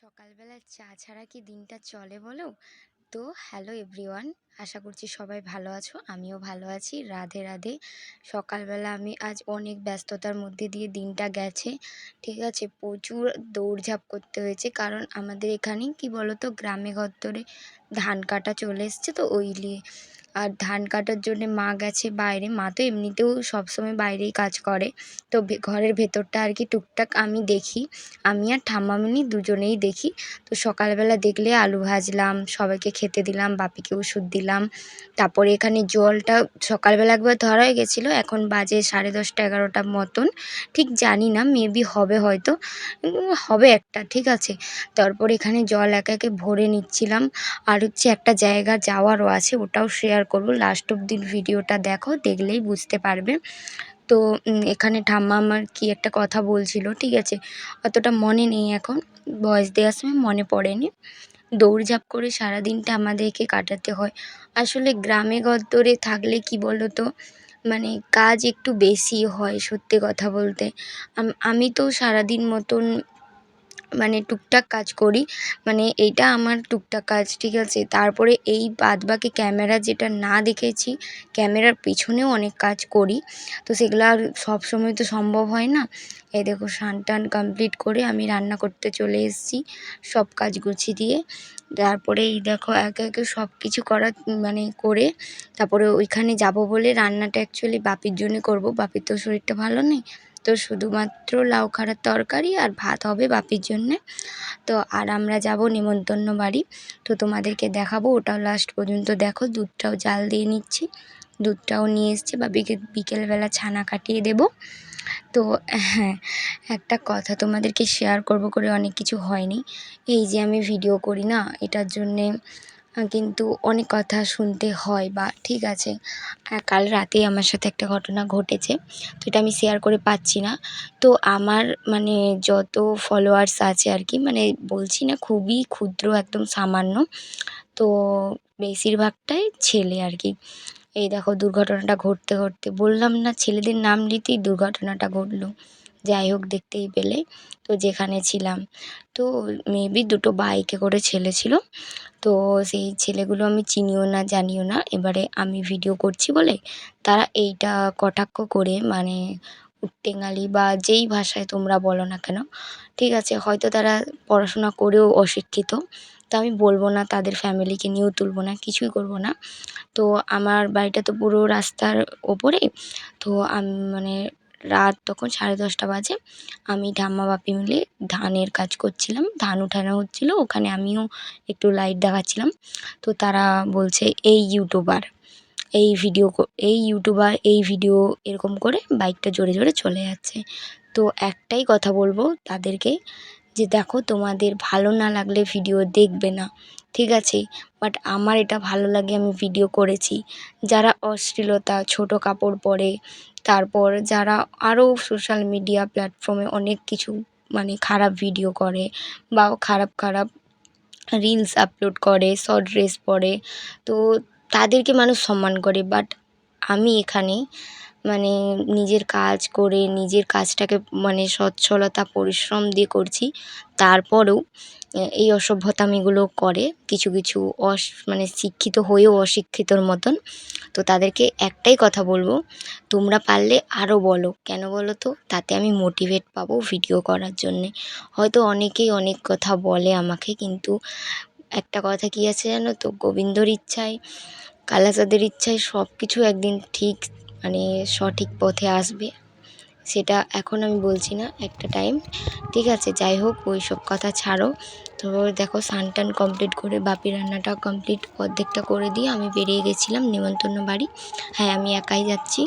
সকালবেলা চা ছাড়া কি দিনটা চলে বলো? তো হ্যালো এভরিওয়ান, আশা করছি সবাই ভালো আছো। আমিও ভালো আছি। রাধে রাধে। সকালবেলা আমি আজ অনেক ব্যস্ততার মধ্যে দিয়ে দিনটা গেছে। ঠিক আছে, প্রচুর দৌড়ঝাঁপ করতে হয়েছে, কারণ আমাদের এখানে কি বলো তো, গ্রামে ঘরদোরে ধান কাটা চলে এসছে, তো ওই নিয়ে আর ধান কাটার জন্যে মা গেছে বাইরে। মা তো এমনিতেও সবসময় বাইরেই কাজ করে, তো ঘরের ভেতরটা আর কি টুকটাক আমি দেখি। আমি আর ঠাম্মামণি দুজনেই দেখি। তো সকালবেলা দেখলে আলু ভাজলাম, সবাইকে খেতে দিলাম, বাপিকে ওষুধ দিলাম। তারপরে এখানে জলটা সকালবেলা একবার ধরা হয়ে গেছিলো, এখন বাজে 10:30 11টার মতন। ঠিক জানি না, মেবি হবে হয়তো, হবে একটা, ঠিক আছে। তারপর এখানে জল একে একে ভরে নিচ্ছিলাম। আর হচ্ছে একটা জায়গা যাওয়ারও আছে, ওটাও শেয়ার করব। লাস্ট অব্দি ভিডিওটা দেখো, দেখলেই বুঝতে পারবে। তো এখানে ঠাম্মা আমার কি একটা কথা বলছিল, ঠিক আছে, অতটা মনে নেই এখন, ভয়েস দেওয়ার সময় মনে পড়েনি। দৌড়ঝাঁপ করে সারাদিনটা আমাদেরকে কাটাতে হয়। আসলে গ্রামে গঞ্জে থাকলে কি বলো তো, মানে কাজ একটু বেশি হয় সত্যি কথা বলতে। আমি তো সারাদিন মতন মানে টুকটাক কাজ করি, মানে এইটা আমার টুকটাক কাজ, ঠিক আছে। তারপরে এই বাদবাকি ক্যামেরা যেটা না দেখেছি, ক্যামেরার পেছনেও অনেক কাজ করি, তো সেগুলো আর সবসময় তো সম্ভব হয় না। এই দেখো স্নান টান কমপ্লিট করে আমি রান্না করতে চলে এসেছি, সব কাজ গুছিয়ে দিয়ে। তারপরে এই দেখো একে একে সব কিছু করা মানে করে তারপরে ওইখানে যাব বলে রান্নাটা অ্যাকচুয়ালি বাপির জন্য করব। বাপির তো শরীরটা ভালো নেই, তো শুধুমাত্র লাউ খাড়ার তরকারি আর ভাত হবে বাপির জন্যে। তো আর আমরা যাব নেমন্তন্ন বাড়ি, তো তোমাদেরকে দেখাবো, ওটাও লাস্ট পর্যন্ত দেখো। দুধটাও জাল দিয়ে নিচ্ছি, দুধটাও নিয়ে এসেছি, বাপিকে বিকেলবেলা ছানা কাটিয়ে দেবো। তো হ্যাঁ, একটা কথা তোমাদেরকে শেয়ার করব করে অনেক কিছু হয়নি। এই যে আমি ভিডিও করি না, এটার জন্যে কিন্তু অনেক কথা শুনতে হয়, বা ঠিক আছে। কাল রাতেই আমার সাথে একটা ঘটনা ঘটেছে, তো এটা আমি শেয়ার করে পাচ্ছি না। তো আমার মানে যত ফলোয়ার্স আছে আর কি, মানে বলছি না, খুবই ক্ষুদ্র, একদম সামান্য, তো বেশিরভাগটাই ছেলে আর কি। এই দেখো দুর্ঘটনাটা ঘটতে ঘটতে, বললাম না ছেলেদের নাম নিতেই দুর্ঘটনাটা ঘটলো। যাই হোক, দেখতেই পেলে তো যেখানে ছিলাম। তো মেবি দুটো বাইকে করে ছেলে ছিল, তো সেই ছেলেগুলো আমি চিনিও না জানিও না। এবারে আমি ভিডিও করছি বলে তারা এইটা কটাক্ষ করে, মানে উট্টেঙালি বা যেই ভাষায় তোমরা বলো না কেন, ঠিক আছে, হয়তো তারা পড়াশোনা করেও অশিক্ষিত, তো আমি বলবো না, তাদের ফ্যামিলিকে নিয়েও তুলবো না, কিছুই করবো না। তো আমার বাড়িটা তো পুরো রাস্তার ওপরে, তো আমি মানে রাত তখন 10:30 বাজে, আমি ঠাম্মা বাপি মিলে ধানের কাজ করছিলাম, ধান উঠানো হচ্ছিলো, ওখানে আমিও একটু লাইট দেখাচ্ছিলাম। তো তারা বলছে এই ইউটিউবার এই ভিডিও এরকম করে বাইকটা জোরে জোরে চলে যাচ্ছে। তো একটাই কথা বলবো তাদেরকে, যে দেখো, তোমাদের ভালো না লাগলে ভিডিও দেখবে না, ঠিক আছে, বাট আমার এটা ভালো লাগে, আমি ভিডিও করেছি। যারা অশ্লীলতা, ছোটো কাপড় পরে, তারপর যারা আরও সোশ্যাল মিডিয়া প্ল্যাটফর্মে অনেক কিছু মানে খারাপ ভিডিও করে, বা খারাপ খারাপ রিলস আপলোড করে, শর্ট ড্রেস পরে, তো তাদেরকে মানুষ সম্মান করে। বাট আমি এখানে মানে নিজের কাজ করে, নিজের কাজটাকে মানে সচ্ছলতা পরিশ্রম দিয়ে করছি, তারপরেও এই অসভ্যতামিগুলো করে কিছু কিছু মানে শিক্ষিত হয়েও অশিক্ষিতর মতন। তো তাদেরকে একটাই কথা বলবো, তোমরা পারলে আরও বলো, কেন বলো তো, তাতে আমি মোটিভেট পাবো ভিডিও করার জন্যে। হয়তো অনেকেই অনেক কথা বলে আমাকে, কিন্তু একটা কথা কী আছে জানো তো, গোবিন্দর ইচ্ছায়, কালাচাঁদের ইচ্ছায় সব কিছু একদিন ঠিক মানে সঠিক পথে আসবে। সেটা এখন আমি বলছি না, একটা টাইম, ঠিক আছে। যাই হোক, ওই সব কথা ছাড়ো। তো দেখো স্নান টান কমপ্লিট করে বাপি রান্নাটাও কমপ্লিট অর্ধেকটা করে দিয়ে আমি বেরিয়ে গেছিলাম নেমন্তন্ন বাড়ি। হ্যাঁ, আমি একাই যাচ্ছি,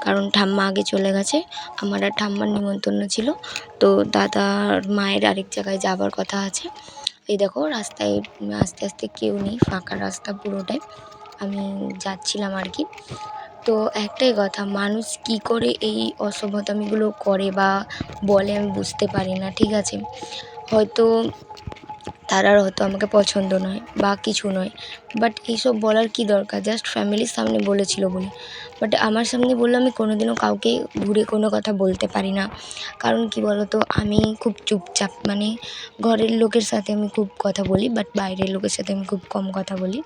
কারণ ঠাম্মা আগে চলে গেছে। আমার আর ঠাম্মার নিমন্ত্রণ ছিল, তো দাদার মায়ের আরেক জায়গায় যাবার কথা আছে। এই দেখো রাস্তায় আস্তে আস্তে কেউ নেই, ফাঁকা রাস্তা পুরোটাই, আমি যাচ্ছিলাম আর কি। তো একটাই কথা, মানুষ কি করে এই অসভ্যতামিগুলো করে বা বলে আমি বুঝতে পারি না, ঠিক আছে। হয়তো তার আর হয়তো আমাকে পছন্দ নয় বা কিছু নয়। বাট এইসব বলার কী দরকার, জাস্ট ফ্যামিলির সামনে বলেছিল বলে। বাট আমার সামনে বললে আমি কোনোদিনও কাউকে ঘুরে কোনো কথা বলতে পারি না। কারণ কী বলো তো, আমি খুব চুপচাপ, মানে ঘরের লোকের সাথে আমি খুব কথা বলি, বাট বাইরের লোকের সাথে আমি খুব কম কথা বলি।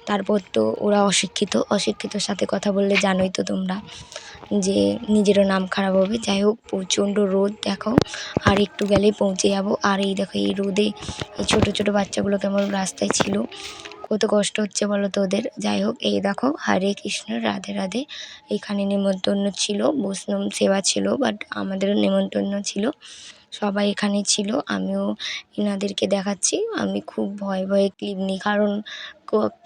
তারপর তো ওরা অশিক্ষিত, অশিক্ষিতর সাথে কথা বললে জানোই তো তোমরা যে নিজেরও নাম খারাপ হবে। যাই হোক, প্রচণ্ড রোদ দেখো, আর একটু গেলেই পৌঁছে যাবো। আর এই দেখো, এই রোদে এই ছোটো ছোটো বাচ্চাগুলো কেমন রাস্তায় ছিল, কত কষ্ট হচ্ছে বলো তো ওদের। যাই হোক, এই দেখো, হরে কৃষ্ণ, রাধে রাধে। এখানে নেমন্তন্ন ছিল, বৈষ্ণব সেবা ছিল, বাট আমাদেরও নেমন্তন্ন ছিল, সবাই এখানে ছিল। আমিও এনাদেরকে দেখাচ্ছি। আমি খুব ভয়ে ভয়ে ক্লিপ নিই, কারণ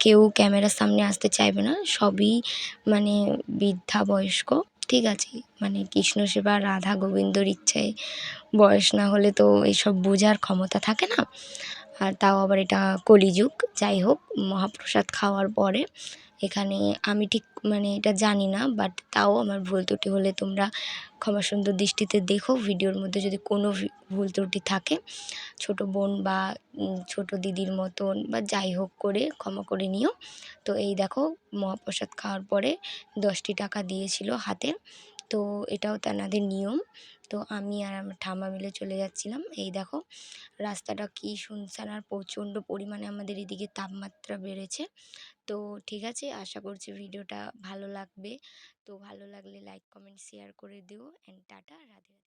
কেউ ক্যামেরার সামনে আসতে চাইবে না, সবই মানে বৃদ্ধা বয়স্ক, ঠিক আছে। মানে কৃষ্ণ সেবা রাধা গোবিন্দর ইচ্ছায় বয়স না হলে তো এইসব বোঝার ক্ষমতা থাকে না। আর তাও আবার এটা কলিযুগ। যাই হোক, মহাপ্রসাদ খাওয়ার পরে এখানে আমি ঠিক মানে এটা জানি না, বাট তাও আমার ভুল ত্রুটি হলে তোমরা ক্ষমা সুন্দর দৃষ্টিতে দেখো। ভিডিওর মধ্যে যদি কোনো ভুল ত্রুটি থাকে, ছোট বোন বা ছোট দিদির মতন বা যাই হোক করে ক্ষমা করে নিও। তো এই দেখো, মহাপ্রসাদ খাওয়ার পরে 10টি টাকা দিয়েছিল হাতে। তো এটাও তেনাদের নিয়ম। তো আমি আর আমার ঠাম্মা মিলে চলে যাচ্ছিলাম। এই দেখো, রাস্তাটা কি শুনশান, আর প্রচণ্ড পরিমাণে আমাদের এদিকে তাপমাত্রা বেড়েছে। তো ঠিক আছে, আশা করছি ভিডিওটা ভালো লাগবে। তো ভালো লাগলে লাইক কমেন্ট শেয়ার করে দিও। And tata, Radhe Radhe.